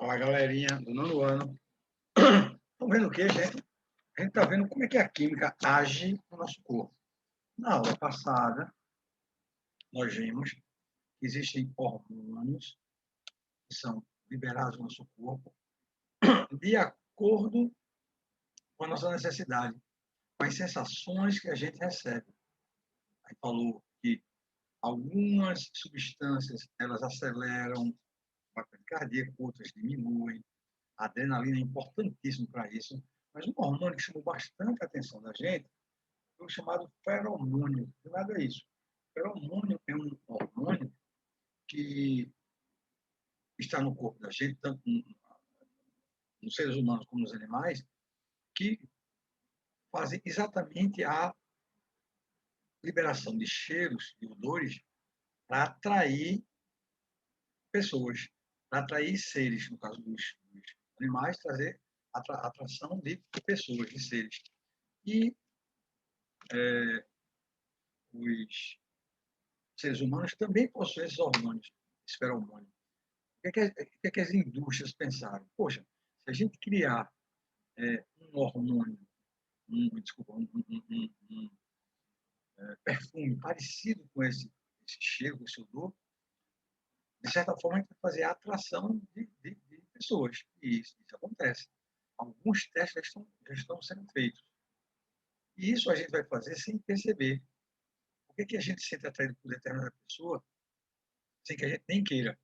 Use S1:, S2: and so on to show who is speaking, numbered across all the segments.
S1: Fala, galerinha do nono ano. Estão vendo o quê, gente? A gente está vendo como é que a química age no nosso corpo. Na aula passada, nós vimos que existem hormônios que são liberados no nosso corpo de acordo com a nossa necessidade, com as sensações que a gente recebe. Aí falou que algumas substâncias, elas aceleram o batimento cardíaco, outras diminuem. A adrenalina é importantíssimo para isso. Mas um hormônio que chamou bastante a atenção da gente foi o chamado feromônio. De nada é isso. Feromônio é um hormônio que está no corpo da gente, tanto nos seres humanos como nos animais, que fazem exatamente a liberação de cheiros e odores para atrair pessoas, para atrair seres, no caso dos animais, trazer atração de pessoas, de seres. E os seres humanos também possuem esses hormônios, esse feromônio. O que é que as indústrias pensaram? Poxa, se a gente criar um hormônio, desculpa, perfume parecido com esse cheiro, esse odor, de certa forma a gente vai fazer a atração de pessoas. E isso acontece. Alguns testes já estão sendo feitos. E isso a gente vai fazer sem perceber. Por que a gente se sente atraído por determinada pessoa sem que a gente nem queira?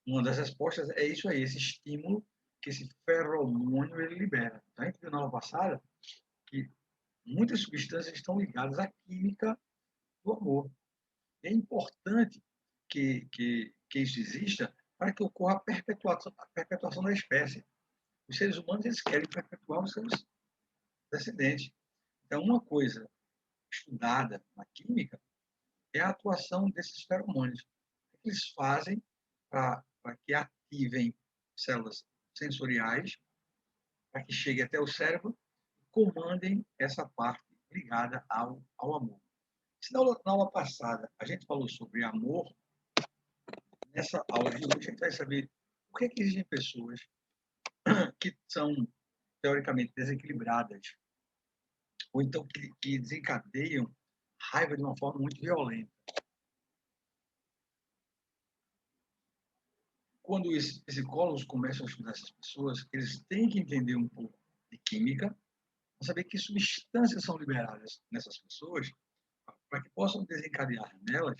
S1: Uma das respostas é isso aí, esse estímulo que esse feromônio ele libera. A gente viu na aula passada que muitas substâncias estão ligadas à química do amor. É importante que isso exista para que ocorra a perpetuação da espécie. Os seres humanos eles querem perpetuar os seus descendentes. Então, uma coisa estudada na química é a atuação desses feromônios. O que eles fazem para que ativem células sensoriais, para que chegue até o cérebro e comandem essa parte ligada ao amor. Se na aula passada a gente falou sobre amor, nessa aula de hoje a gente vai saber por que existem pessoas que são teoricamente desequilibradas, ou então que desencadeiam raiva de uma forma muito violenta. Quando os psicólogos começam a estudar essas pessoas, eles têm que entender um pouco de química, para saber que substâncias são liberadas nessas pessoas, para que possam desencadear nelas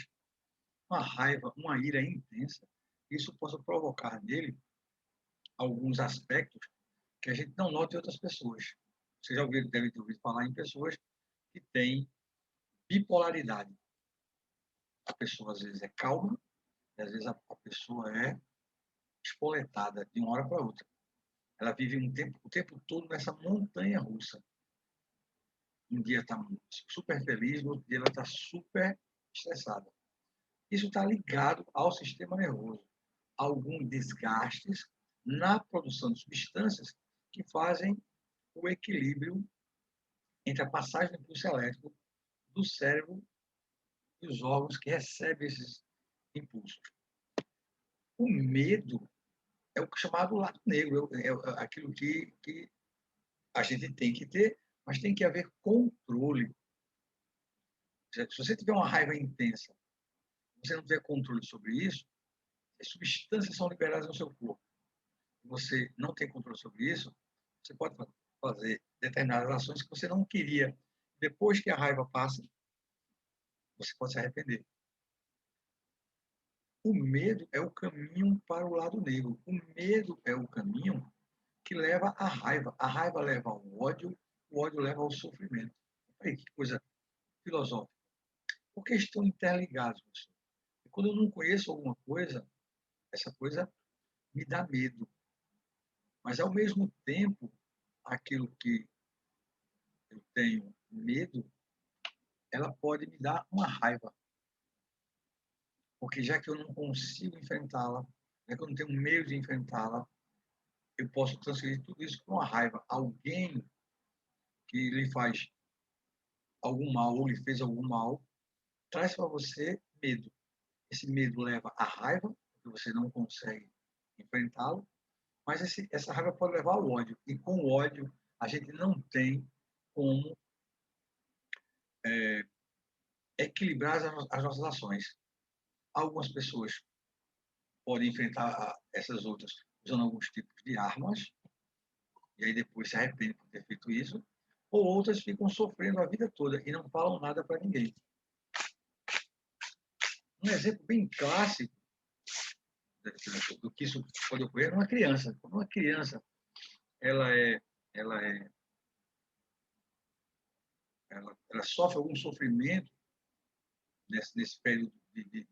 S1: uma raiva, uma ira intensa, e isso possa provocar nele alguns aspectos que a gente não nota em outras pessoas. Você já deve ter ouvido falar em pessoas que têm bipolaridade. A pessoa às vezes é calma, e às vezes a pessoa é espoletada de uma hora para outra. Ela vive o tempo todo nessa montanha russa. Um dia está super feliz, no outro dia ela está super estressada. Isso está ligado ao sistema nervoso. Alguns desgastes na produção de substâncias que fazem o equilíbrio entre a passagem do impulso elétrico do cérebro e os órgãos que recebem esses impulsos. O medo é o chamado lado negro, é aquilo que a gente tem que ter, mas tem que haver controle. Se você tiver uma raiva intensa, você não tiver controle sobre isso, as substâncias são liberadas no seu corpo. Você não tem controle sobre isso, você pode fazer determinadas ações que você não queria. Depois que a raiva passa, você pode se arrepender. O medo é o caminho para o lado negro. O medo é o caminho que leva à raiva. A raiva leva ao ódio, o ódio leva ao sofrimento. Aí, que coisa filosófica. Porque estão interligados, pessoal. E quando eu não conheço alguma coisa, essa coisa me dá medo. Mas, ao mesmo tempo, aquilo que eu tenho medo, ela pode me dar uma raiva. Porque já que eu não consigo enfrentá-la, já que eu não tenho meio de enfrentá-la, eu posso transferir tudo isso para uma raiva. Alguém que lhe faz algum mal ou lhe fez algum mal, traz para você medo. Esse medo leva à raiva, porque você não consegue enfrentá-lo, mas essa raiva pode levar ao ódio. E com o ódio, a gente não tem como equilibrar as nossas ações. Algumas pessoas podem enfrentar essas outras usando alguns tipos de armas, e aí depois se arrependem por ter feito isso, ou outras ficam sofrendo a vida toda e não falam nada para ninguém. Um exemplo bem clássico do que isso pode ocorrer é uma criança. Quando uma criança ela é, ela é, ela sofre algum sofrimento nesse período de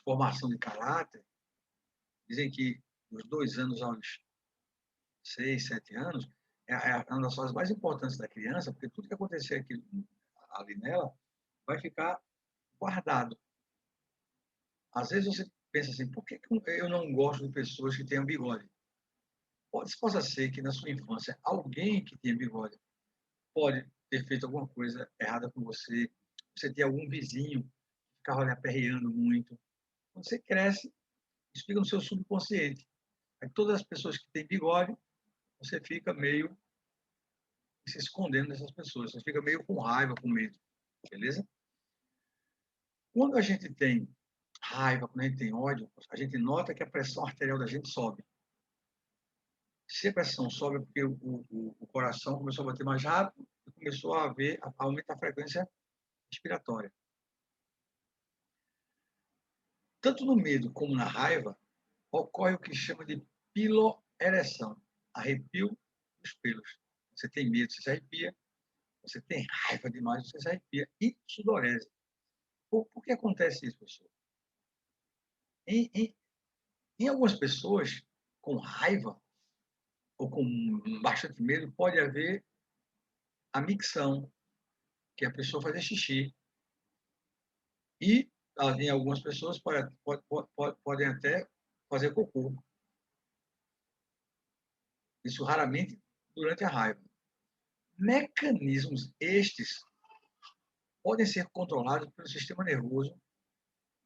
S1: formação de caráter, dizem que dos 2 anos aos 6, 7 anos é uma das fases mais importantes da criança, porque tudo que acontecer aqui, ali nela vai ficar guardado. Às vezes você pensa assim, por que eu não gosto de pessoas que tenham bigode? Possa ser que na sua infância alguém que tenha bigode pode ter feito alguma coisa errada com você. Você tem algum vizinho que ficava lhe aperreando muito. Quando você cresce, isso fica no seu subconsciente. Aí todas as pessoas que têm bigode, você fica meio se escondendo dessas pessoas. Você fica meio com raiva, com medo. Beleza? Quando a gente tem raiva, quando a gente tem ódio, a gente nota que a pressão arterial da gente sobe. Se a pressão sobe, é porque o coração começou a bater mais rápido e começou a aumentar a frequência respiratória. Tanto no medo como na raiva, ocorre o que chama de piloereção, arrepio dos pelos. Você tem medo, você se arrepia. Você tem raiva demais, você se arrepia. E sudorese. Por que acontece isso, pessoal? Em algumas pessoas, com raiva ou com bastante medo, pode haver a micção, que é a pessoa fazer xixi. E em algumas pessoas podem até fazer cocô. Isso raramente durante a raiva. Mecanismos estes podem ser controlados pelo sistema nervoso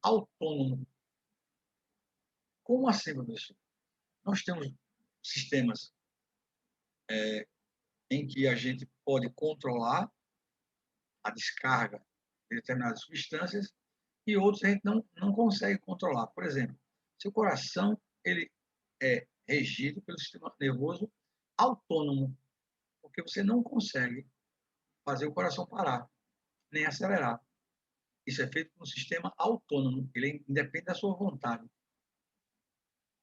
S1: autônomo. Como assim, professor? Nós temos sistemas em que a gente pode controlar a descarga de determinadas substâncias e outros a gente não consegue controlar. Por exemplo, seu coração ele é regido pelo sistema nervoso autônomo, porque você não consegue fazer o coração parar, nem acelerar. Isso é feito por um sistema autônomo, ele independe da sua vontade.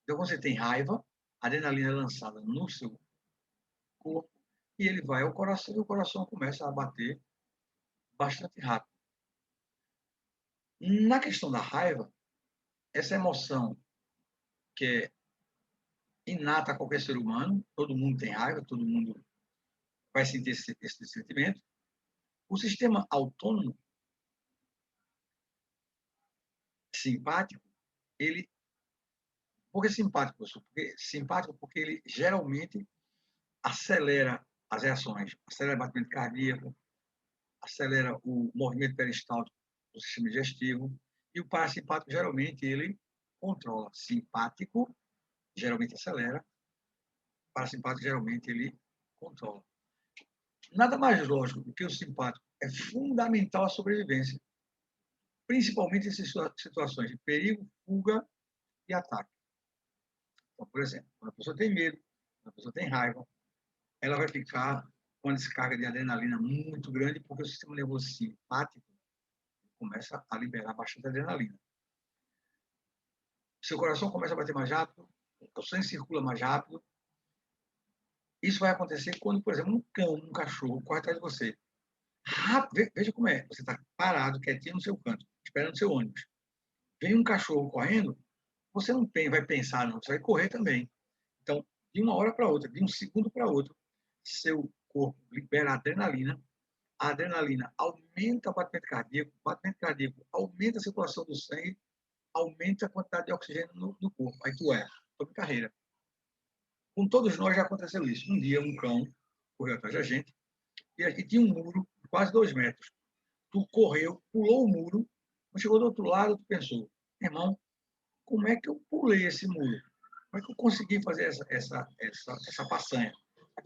S1: Então, quando você tem raiva, a adrenalina é lançada no seu corpo e ele vai ao coração e o coração começa a bater bastante rápido. Na questão da raiva, essa emoção que é inata a qualquer ser humano, todo mundo tem raiva, todo mundo vai sentir esse sentimento. O sistema autônomo simpático, ele por que simpático, professor? Porque simpático porque ele geralmente acelera as reações, acelera o batimento cardíaco, acelera o movimento peristáltico do sistema digestivo, e o parasimpático geralmente ele controla. Simpático geralmente acelera, parasimpático geralmente ele controla. Nada mais lógico do que o simpático é fundamental à sobrevivência, principalmente em situações de perigo, fuga e ataque. Então, por exemplo, quando a pessoa tem medo, quando a pessoa tem raiva, ela vai ficar com uma descarga de adrenalina muito grande, porque o sistema nervoso simpático começa a liberar bastante adrenalina. Seu coração começa a bater mais rápido, o sangue circula mais rápido. Isso vai acontecer quando, por exemplo, um cão, um cachorro corre atrás de você. Rápido, veja como é. Você está parado, quietinho no seu canto, esperando o seu ônibus. Vem um cachorro correndo, você não vai pensar, não, você vai correr também. Então, de uma hora para outra, de um segundo para outro, seu corpo libera adrenalina, a adrenalina aumenta o batimento cardíaco aumenta a circulação do sangue, aumenta a quantidade de oxigênio no corpo. Aí tu toma carreira. Com todos nós já aconteceu isso. Um dia um cão correu atrás da gente e aqui tinha um muro de quase 2 metros. Tu correu, pulou o muro, quando chegou do outro lado, tu pensou, irmão, como é que eu pulei esse muro? Como é que eu consegui fazer essa façanha?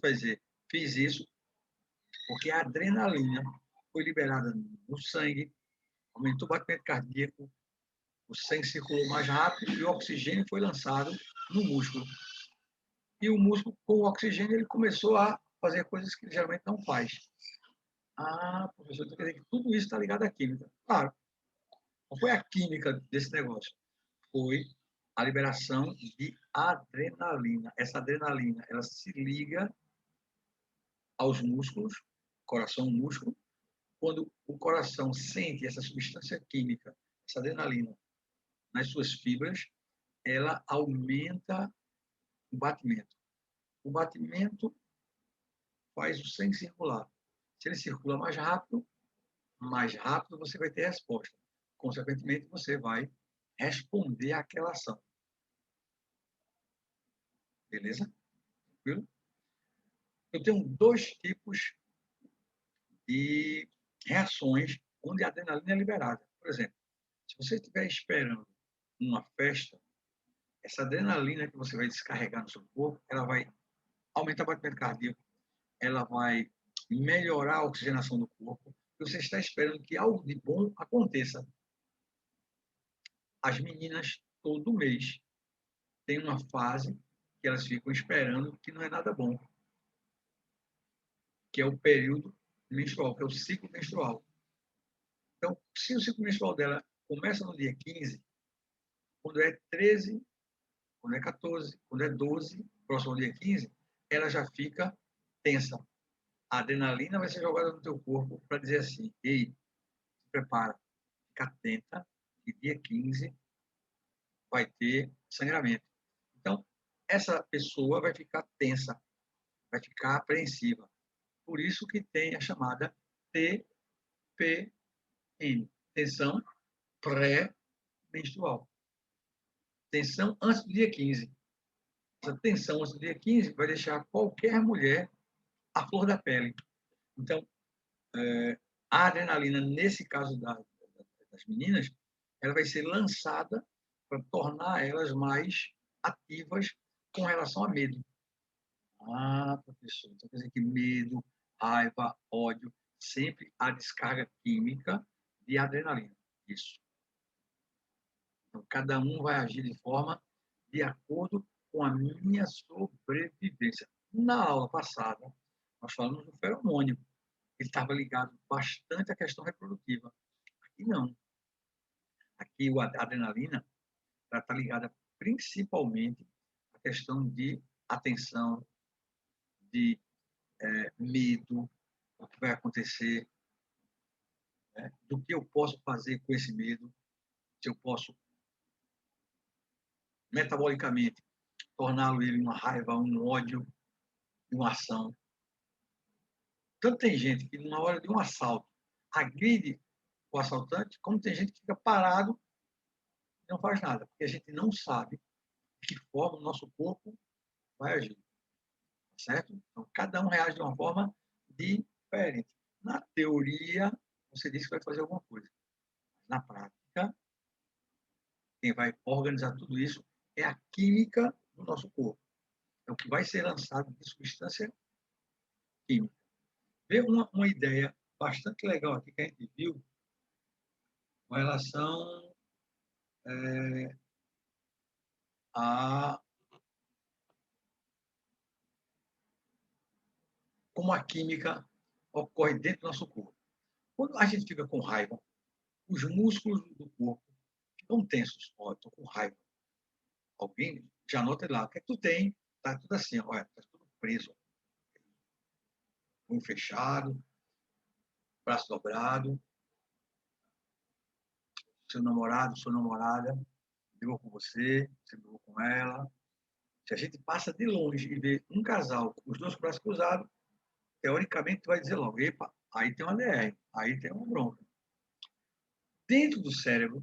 S1: Vai dizer, fiz isso porque a adrenalina foi liberada no sangue, aumentou o batimento cardíaco, o sangue circulou mais rápido e o oxigênio foi lançado no músculo. E o músculo, com o oxigênio, ele começou a fazer coisas que ele geralmente não faz. Ah, professor, então quer dizer que tudo isso está ligado à química. Claro, qual foi a química desse negócio? Foi a liberação de adrenalina. Essa adrenalina, ela se liga aos músculos, coração, músculo. Quando o coração sente essa substância química, essa adrenalina, nas suas fibras, ela aumenta o batimento. O batimento faz o sangue circular. Se ele circula mais rápido você vai ter resposta. Consequentemente, você vai responder àquela ação. Beleza? Tranquilo? Eu tenho dois tipos de reações onde a adrenalina é liberada. Por exemplo, se você estiver esperando uma festa, essa adrenalina que você vai descarregar no seu corpo, ela vai aumentar o batimento cardíaco, ela vai melhorar a oxigenação do corpo, e você está esperando que algo de bom aconteça. As meninas, todo mês, têm uma fase que elas ficam esperando que não é nada bom, que é o período menstrual, que é o ciclo menstrual. Então, se o ciclo menstrual dela começa no dia 15, quando é 13, quando é 14, quando é 12, próximo ao dia 15, ela já fica tensa. A adrenalina vai ser jogada no teu corpo para dizer assim, ei, se prepara, fica atenta, que dia 15 vai ter sangramento. Então, essa pessoa vai ficar tensa, vai ficar apreensiva. Por isso que tem a chamada TPM, tensão pré-menstrual. Tensão antes do dia 15. Essa tensão antes do dia 15 vai deixar qualquer mulher à flor da pele. Então, a adrenalina, nesse caso das meninas, ela vai ser lançada para tornar elas mais ativas com relação a medo. Ah, professor, então quer dizer que medo, raiva, ódio, sempre há descarga química de adrenalina. Isso. Então, cada um vai agir de forma de acordo com a minha sobrevivência. Na aula passada, nós falamos do feromônio. Ele estava ligado bastante à questão reprodutiva. Aqui não. Aqui a adrenalina está ligada principalmente à questão de atenção, de medo, o que vai acontecer, né? Do que eu posso fazer com esse medo, se eu posso metabolicamente torná-lo ele uma raiva, um ódio, uma ação. Tanto tem gente que na hora de um assalto agride o assaltante, como tem gente que fica parado e não faz nada, porque a gente não sabe de que forma o nosso corpo vai agir, certo? Então, cada um reage de uma forma diferente. Na teoria, você diz que vai fazer alguma coisa. Na prática, quem vai organizar tudo isso é a química do nosso corpo. É o que vai ser lançado de substância química. Vê uma ideia bastante legal aqui que a gente viu com relação a como a química ocorre dentro do nosso corpo. Quando a gente fica com raiva, os músculos do corpo ficam tensos. Ó, estou com raiva. Alguém já nota lá, o que é que tu tem? Está tudo assim, olha, está tudo preso. Punho fechado, braço dobrado, seu namorado, sua namorada brigou com você, você brigou com ela. Se a gente passa de longe e vê um casal com os dois braços cruzados, teoricamente vai dizer logo, epa, aí tem uma DR, aí tem uma bronca. Dentro do cérebro,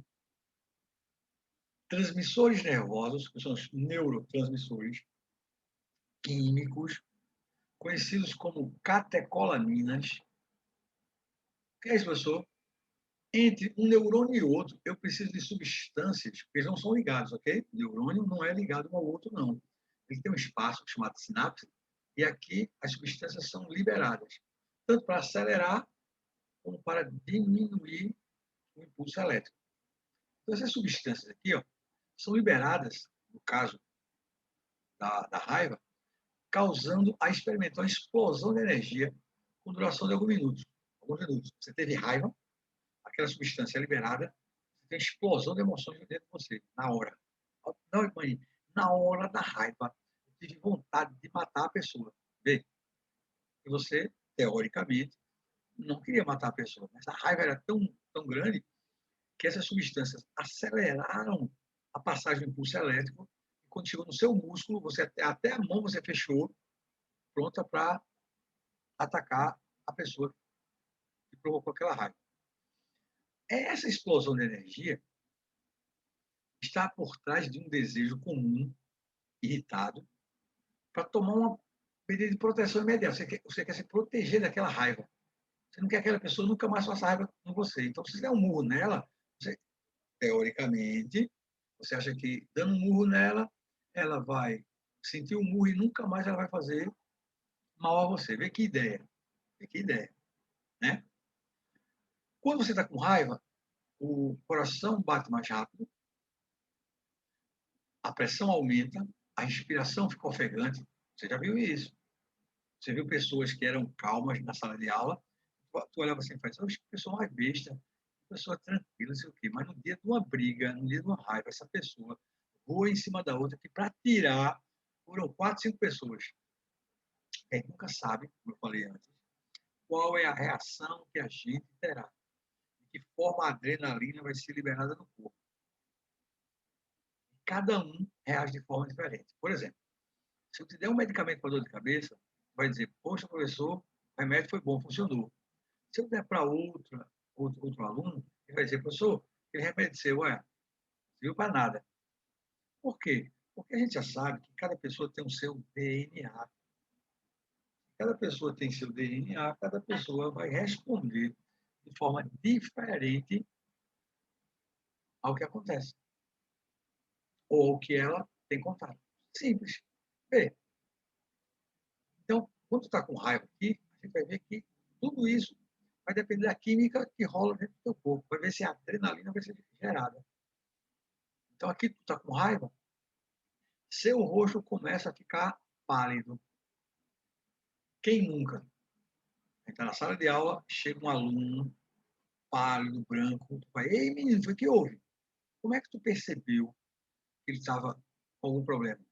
S1: transmissores nervosos, que são os neurotransmissores químicos, conhecidos como catecolaminas. O que é isso, professor? Entre um neurônio e outro, eu preciso de substâncias, porque eles não são ligados, ok? O neurônio não é ligado um ao outro, não. Ele tem um espaço chamado sinapse, e aqui as substâncias são liberadas, tanto para acelerar como para diminuir o impulso elétrico. Então, essas substâncias aqui, ó, são liberadas, no caso da raiva, causando a experimentar uma explosão de energia com duração de alguns minutos. Alguns minutos. Você teve raiva, aquela substância é liberada, você tem explosão de emoções dentro de você, na hora. Não, mãe, na hora da raiva, eu tive vontade de matar a pessoa. Vê, e você, teoricamente, não queria matar a pessoa, mas a raiva era tão grande que essas substâncias aceleraram a passagem do impulso elétrico e quando chegou no seu músculo, você até a mão você fechou, pronta para atacar a pessoa que provocou aquela raiva. Essa explosão de energia está por trás de um desejo comum, irritado, para tomar uma medida de proteção imediata. Você quer se proteger daquela raiva. Você não quer que aquela pessoa nunca mais faça raiva com você. Então, se você der um murro nela, você, teoricamente, você acha que dando um murro nela, ela vai sentir o murro e nunca mais ela vai fazer mal a você. Vê que ideia. Vê que ideia. Né? Quando você está com raiva, o coração bate mais rápido, a pressão aumenta, a respiração fica ofegante. Você já viu isso? Você viu pessoas que eram calmas na sala de aula, tu olhava assim e falava, que pessoa mais besta, pessoa tranquila, não sei o quê. Mas no dia de uma briga, no dia de uma raiva, essa pessoa voa em cima da outra, que para tirar, foram 4, 5 pessoas. A gente nunca sabe, como eu falei antes, qual é a reação que a gente terá. De que forma a adrenalina vai ser liberada no corpo. Cada um reage de forma diferente. Por exemplo, se eu te der um medicamento para dor de cabeça, vai dizer, poxa, professor, o remédio foi bom, funcionou. Se eu der para outro aluno, ele vai dizer, professor, aquele remédio seu, não serviu para nada. Por quê? Porque a gente já sabe que cada pessoa tem o seu DNA. Cada pessoa tem seu DNA, cada pessoa vai responder de forma diferente ao que acontece. Ou ao que ela tem contato. Simples. Bem, então, quando está com raiva aqui, a gente vai ver que tudo isso vai depender da química que rola dentro do teu corpo. Vai ver se a adrenalina vai ser gerada. Então, aqui tu está com raiva, seu rosto começa a ficar pálido. Quem nunca? Está na sala de aula, chega um aluno pálido, branco, tu vai, ei menino, foi que houve? Como é que tu percebeu que ele estava com algum problema?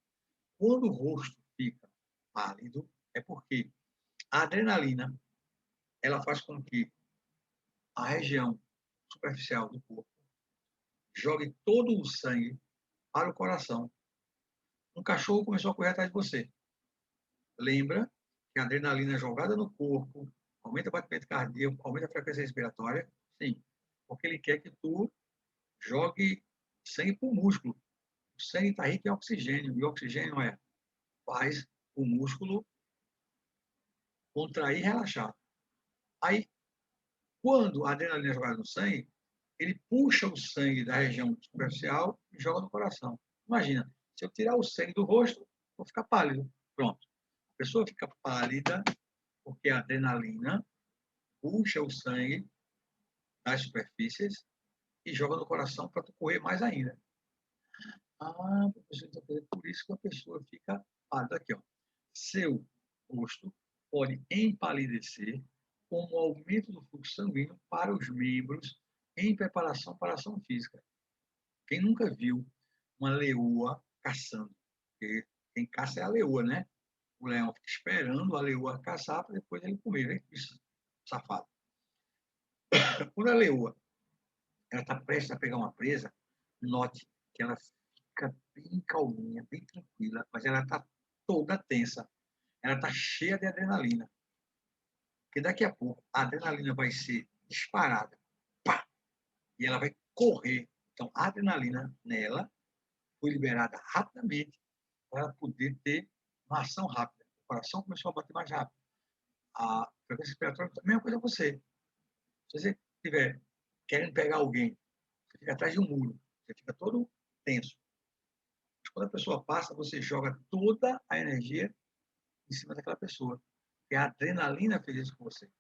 S1: Quando o rosto fica pálido, é porque a adrenalina, ela faz com que a região superficial do corpo jogue todo o sangue para o coração. Um cachorro começou a correr atrás de você. Lembra que a adrenalina é jogada no corpo, aumenta o batimento cardíaco, aumenta a frequência respiratória? Sim, porque ele quer que tu jogue sangue para o músculo. O sangue está rico em oxigênio, e o oxigênio faz o músculo contrair e relaxar. Aí, quando a adrenalina é jogada no sangue, ele puxa o sangue da região superficial e joga no coração. Imagina, se eu tirar o sangue do rosto, vou ficar pálido. Pronto. A pessoa fica pálida porque a adrenalina puxa o sangue das superfícies e joga no coração para tu correr mais ainda. Ah, professor, então é por isso que a pessoa fica pálida. Aqui, ó. Seu rosto pode empalidecer com o aumento do fluxo sanguíneo para os membros em preparação para a ação física. Quem nunca viu uma leoa caçando? Porque quem caça é a leoa, né? O leão fica esperando a leoa caçar para depois ele comer, né? Isso, safado. Quando a leoa está prestes a pegar uma presa, note que ela fica bem calminha, bem tranquila, mas ela está toda tensa. Ela está cheia de adrenalina. Porque daqui a pouco a adrenalina vai ser disparada. Pá! E ela vai correr. Então, a adrenalina nela foi liberada rapidamente para ela poder ter uma ação rápida. O coração começou a bater mais rápido. A frequência respiratória, a mesma coisa você. Se você tiver querendo pegar alguém. Você fica atrás de um muro. Você fica todo tenso. Mas quando a pessoa passa, você joga toda a energia em cima daquela pessoa. E a adrenalina fez isso com você.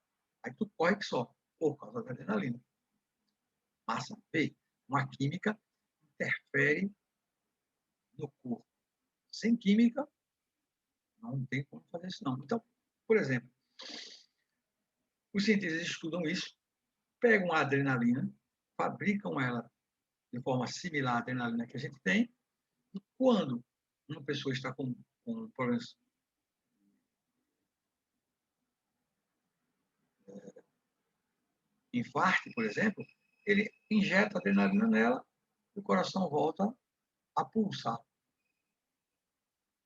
S1: Aí tu corre que só, por causa da adrenalina. Massa, vê, uma química interfere no corpo. Sem química, não tem como fazer isso não. Então, por exemplo, os cientistas estudam isso, pegam a adrenalina, fabricam ela de forma similar à adrenalina que a gente tem, e quando uma pessoa está com problemas de infarto, por exemplo, ele injeta adrenalina nela e o coração volta a pulsar.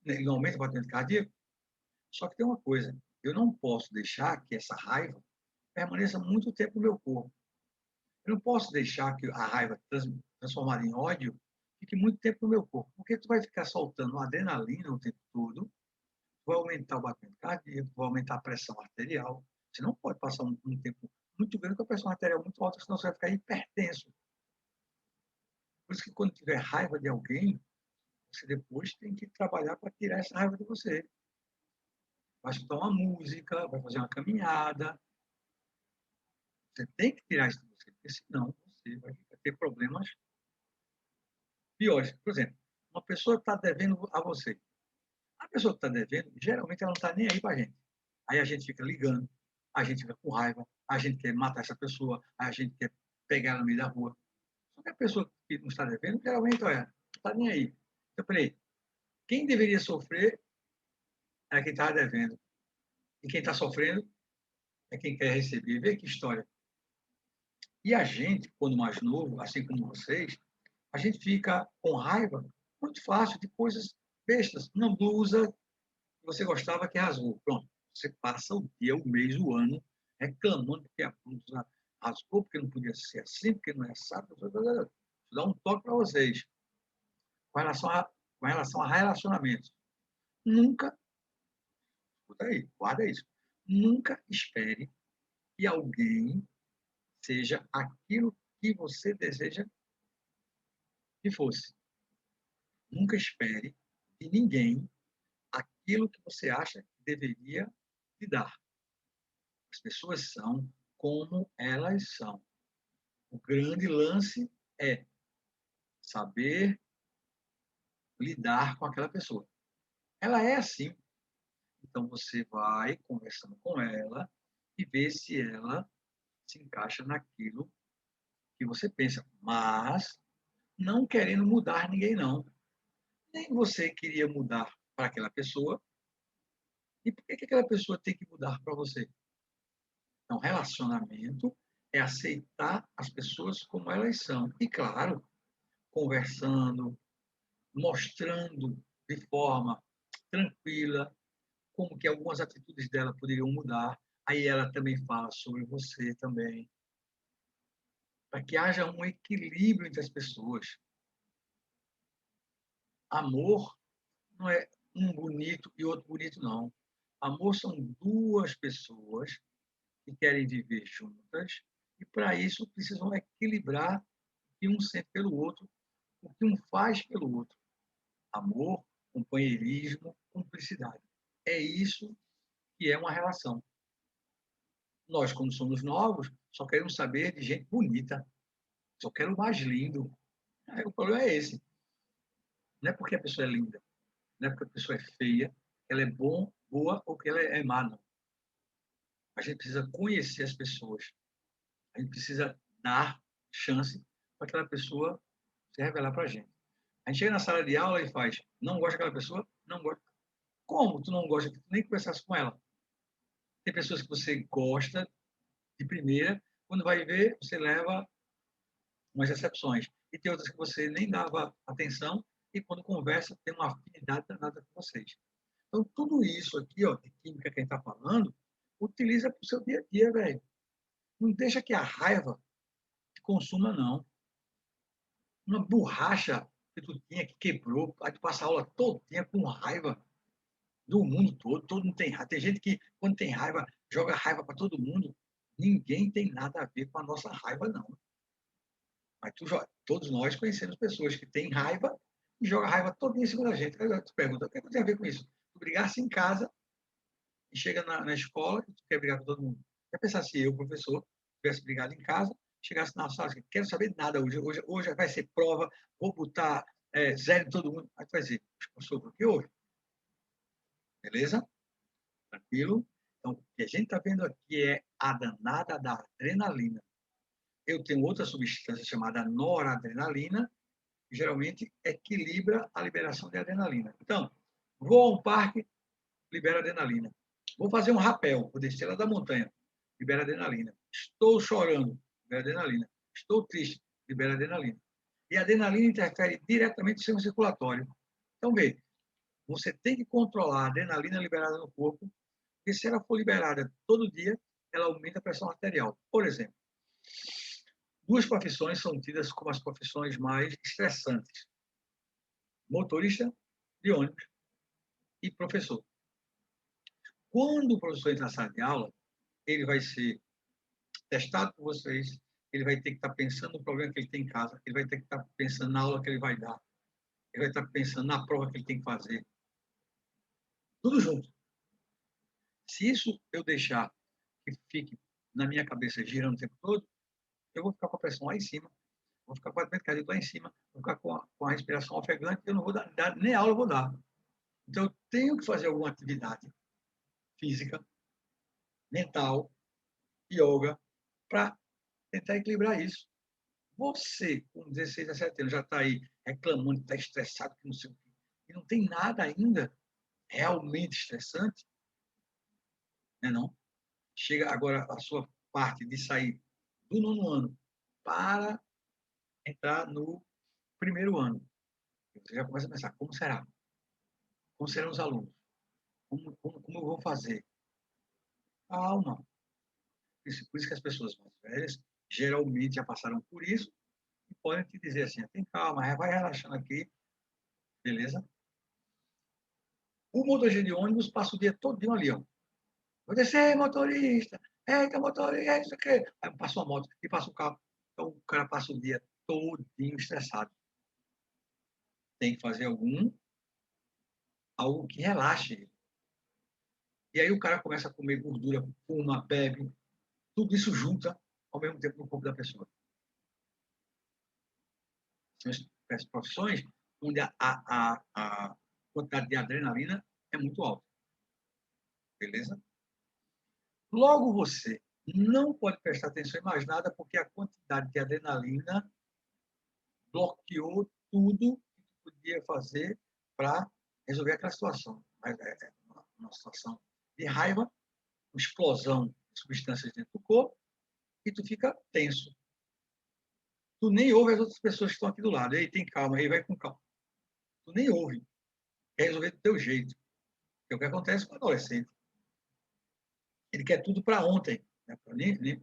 S1: Ele não aumenta o batimento cardíaco. Só que tem uma coisa, eu não posso deixar que essa raiva permaneça muito tempo no meu corpo. Eu não posso deixar que a raiva transformada em ódio fique muito tempo no meu corpo, porque tu vai ficar soltando adrenalina o tempo todo, vai aumentar o batimento cardíaco, vai aumentar a pressão arterial. Você não pode passar um tempo muito grande com a pressão arterial muito alta, senão você vai ficar hipertenso. Por isso que quando tiver raiva de alguém, você depois tem que trabalhar para tirar essa raiva de você. Vai escutar uma música, vai fazer uma caminhada. Você tem que tirar isso de você, porque senão você vai ter problemas piores. Por exemplo, uma pessoa está devendo a você. A pessoa que está devendo, geralmente ela não está nem aí para a gente. Aí a gente fica ligando, a gente fica com raiva, a gente quer matar essa pessoa, a gente quer pegar ela no meio da rua. Só que a pessoa que não está devendo, geralmente, olha, não está nem aí. Eu falei, quem deveria sofrer é quem está devendo. E quem está sofrendo é quem quer receber. Vê que história. E a gente, quando mais novo, assim como vocês, a gente fica com raiva muito fácil de coisas bestas. Uma blusa que você gostava que rasgou. Pronto. Você passa o dia, o mês, o ano reclamando porque a blusa rasgou, porque não podia ser assim, porque não é sábado. Vou dar um toque para vocês com relação a relacionamentos. Nunca, escuta aí, guarda isso. Nunca espere que alguém seja aquilo que você deseja que fosse. Nunca espere de ninguém aquilo que você acha que deveria te dar. As pessoas são como elas são. O grande lance é saber lidar com aquela pessoa. Ela é assim. Então você vai conversando com ela e vê se ela se encaixa naquilo que você pensa, mas não querendo mudar ninguém não. Nem você queria mudar para aquela pessoa, e por que aquela pessoa tem que mudar para você? Então, relacionamento é aceitar as pessoas como elas são. E, claro, conversando, mostrando de forma tranquila como que algumas atitudes dela poderiam mudar. Aí ela também fala sobre você também, para que haja um equilíbrio entre as pessoas. Amor não é um bonito e outro bonito, não. Amor são duas pessoas que querem viver juntas e, para isso, precisam equilibrar o que um sente pelo outro, o que um faz pelo outro. Amor, companheirismo, cumplicidade. É isso que é uma relação. Nós, quando somos novos, só queremos saber de gente bonita. Só quero o mais lindo. Aí, o problema é esse. Não é porque a pessoa é linda, não é porque a pessoa é feia, ela é boa ou que ela é má, não. A gente precisa conhecer as pessoas. A gente precisa dar chance para aquela pessoa se revelar para a gente. A gente chega na sala de aula e faz, não gosta daquela pessoa? Não gosta. Como tu não gosta que tu nem conversasse com ela? Tem pessoas que você gosta de primeira, quando vai ver, você leva umas exceções. E tem outras que você nem dava atenção e quando conversa tem uma afinidade danada com vocês. Então, tudo isso aqui, ó, de química que a gente está falando, utiliza para o seu dia a dia, velho. Não deixa que a raiva te consuma, não. Uma borracha que tu tinha que quebrou, aí tu passa a aula todinha com raiva do mundo todo, todo mundo tem raiva. Tem gente que, quando tem raiva, joga raiva para todo mundo. Ninguém tem nada a ver com a nossa raiva, não. Mas todos nós conhecemos pessoas que têm raiva e jogam a raiva toda em cima da gente. Aí tu pergunta, o que tem a ver com isso? Tu brigasse em casa e chega na escola e tu quer brigar com todo mundo. Quer pensar se eu, professor, tivesse brigado em casa, chegasse na sala e quero saber de nada hoje vai ser prova, vou botar zero em todo mundo. Aí tu vai dizer, professor, o que houve? Beleza? Tranquilo? Então, o que a gente está vendo aqui é a danada da adrenalina. Eu tenho outra substância chamada noradrenalina, que geralmente equilibra a liberação de adrenalina. Então, vou a um parque, libera adrenalina. Vou fazer um rapel, vou descer lá da montanha, libera adrenalina. Estou chorando, libera adrenalina. Estou triste, libera adrenalina. E a adrenalina interfere diretamente no sistema circulatório. Então, vê, você tem que controlar a adrenalina liberada no corpo, porque se ela for liberada todo dia, ela aumenta a pressão arterial. Por exemplo, duas profissões são tidas como as profissões mais estressantes: motorista de ônibus e professor. Quando o professor entra na sala de aula, ele vai ser testado por vocês, ele vai ter que estar pensando no problema que ele tem em casa, ele vai ter que estar pensando na aula que ele vai dar, ele vai estar pensando na prova que ele tem que fazer. Tudo junto. Se isso eu deixar que fique na minha cabeça girando o tempo todo, eu vou ficar com a pressão lá em cima, vou ficar com a batimento cardíaco lá em cima, vou ficar com a respiração ofegante, eu não vou dar nem aula eu vou dar. Então, eu tenho que fazer alguma atividade física, mental, yoga, para tentar equilibrar isso. Você, com 16, 17 anos, já está aí reclamando, está estressado, que não sei o quê, e não tem nada ainda realmente estressante, né, não? Chega agora a sua parte de sair do nono ano para entrar no primeiro ano. Você já começa a pensar, como será? Como serão os alunos? Como eu vou fazer? Calma. Por isso que as pessoas mais velhas geralmente já passaram por isso e podem te dizer assim, tem calma, vai relaxando aqui, beleza? O motorista de ônibus passa o dia todo ali, ó. Vou descer, motorista. Eita, motorista, é isso aqui. Aí passa uma moto e passa o carro. Então o cara passa o dia todinho estressado. Tem que fazer algo que relaxe ele. E aí o cara começa a comer gordura, fuma, bebe, tudo isso junta ao mesmo tempo no corpo da pessoa. São as profissões onde a quantidade de adrenalina é muito alta. Beleza? Logo, você não pode prestar atenção em mais nada, porque a quantidade de adrenalina bloqueou tudo que tu podia fazer para resolver aquela situação. Mas é uma situação de raiva, uma explosão de substâncias dentro do corpo, e tu fica tenso. Tu nem ouve as outras pessoas que estão aqui do lado. Ei, tem calma, aí vai com calma. Tu nem ouve. Quer resolver do teu jeito. Que é o que acontece com o adolescente. Ele quer tudo para ontem, né?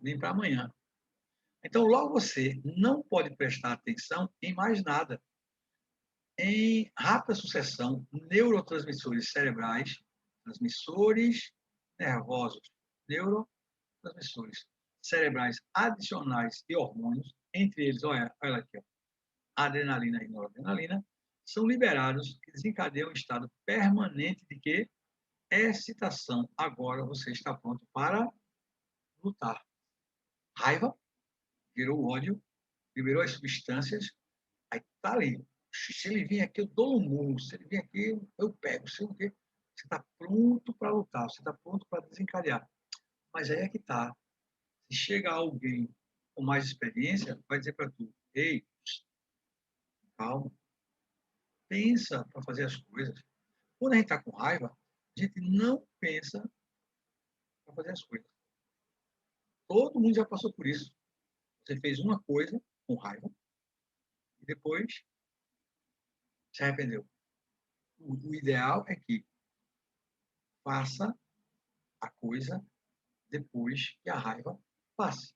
S1: Nem para amanhã. Então, logo você não pode prestar atenção em mais nada. Em rápida sucessão, neurotransmissores cerebrais, transmissores nervosos, neurotransmissores cerebrais adicionais e hormônios, entre eles, olha aqui, ó, adrenalina e noradrenalina, são liberados que desencadeiam um estado permanente de que excitação. Agora você está pronto para lutar. Raiva, gerou ódio, liberou as substâncias, aí tá ali. Se ele vir aqui, eu dou um murro. Se ele vir aqui, eu pego. Sei o quê. Você está pronto para lutar, você está pronto para desencadear. Mas aí é que tá. Se chega alguém com mais experiência, vai dizer para tu, ei, calma, pensa para fazer as coisas. Quando a gente está com raiva, a gente não pensa para fazer as coisas. Todo mundo já passou por isso. Você fez uma coisa com raiva e depois se arrependeu. O ideal é que faça a coisa depois que a raiva passe.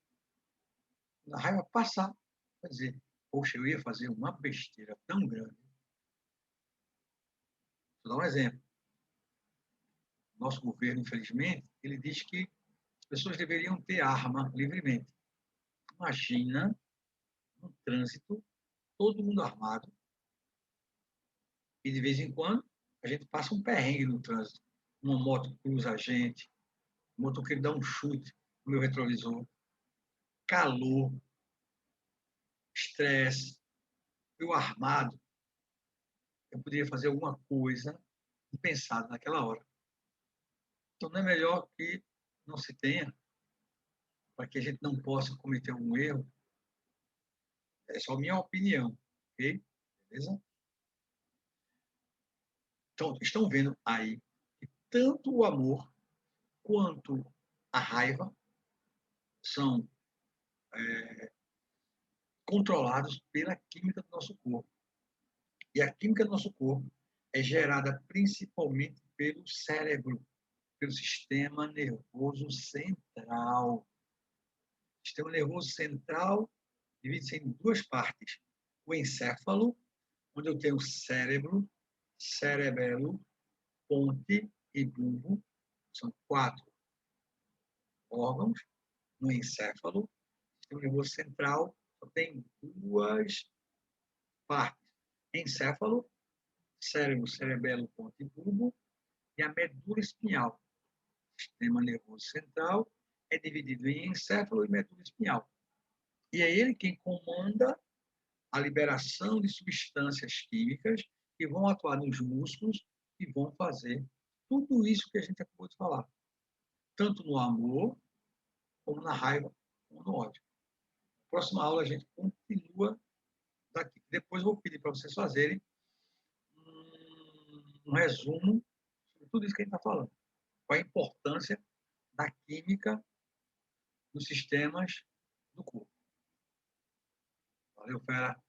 S1: Quando a raiva passar, vai dizer, poxa, eu ia fazer uma besteira tão grande. Vou dar um exemplo. Nosso governo, infelizmente, ele diz que as pessoas deveriam ter arma livremente. Imagina no trânsito, todo mundo armado, e de vez em quando a gente passa um perrengue no trânsito. Uma moto cruza a gente, o motoqueiro dá um chute no meu retrovisor, calor, estresse, eu armado, eu poderia fazer alguma coisa impensada naquela hora. Então, não é melhor que não se tenha, para que a gente não possa cometer algum erro. É só minha opinião, ok? Beleza? Então, estão vendo aí que tanto o amor quanto a raiva são controlados pela química do nosso corpo. E a química do nosso corpo é gerada principalmente pelo cérebro, pelo sistema nervoso central. O sistema nervoso central divide-se em duas partes. O encéfalo, onde eu tenho o cérebro, cerebelo, ponte e bulbo. São 4 órgãos no encéfalo. O sistema nervoso central só tem 2 partes. Encéfalo, cérebro, cerebelo, ponte e bulbo, e a medula espinhal. O sistema nervoso central é dividido em encéfalo e medula espinhal. E é ele quem comanda a liberação de substâncias químicas que vão atuar nos músculos e vão fazer tudo isso que a gente acabou de falar. Tanto no amor, como na raiva, como no ódio. Na próxima aula a gente continua daqui. Depois eu vou pedir para vocês fazerem um resumo sobre tudo isso que a gente está falando. Qual a importância da química nos sistemas do corpo. Valeu, fera!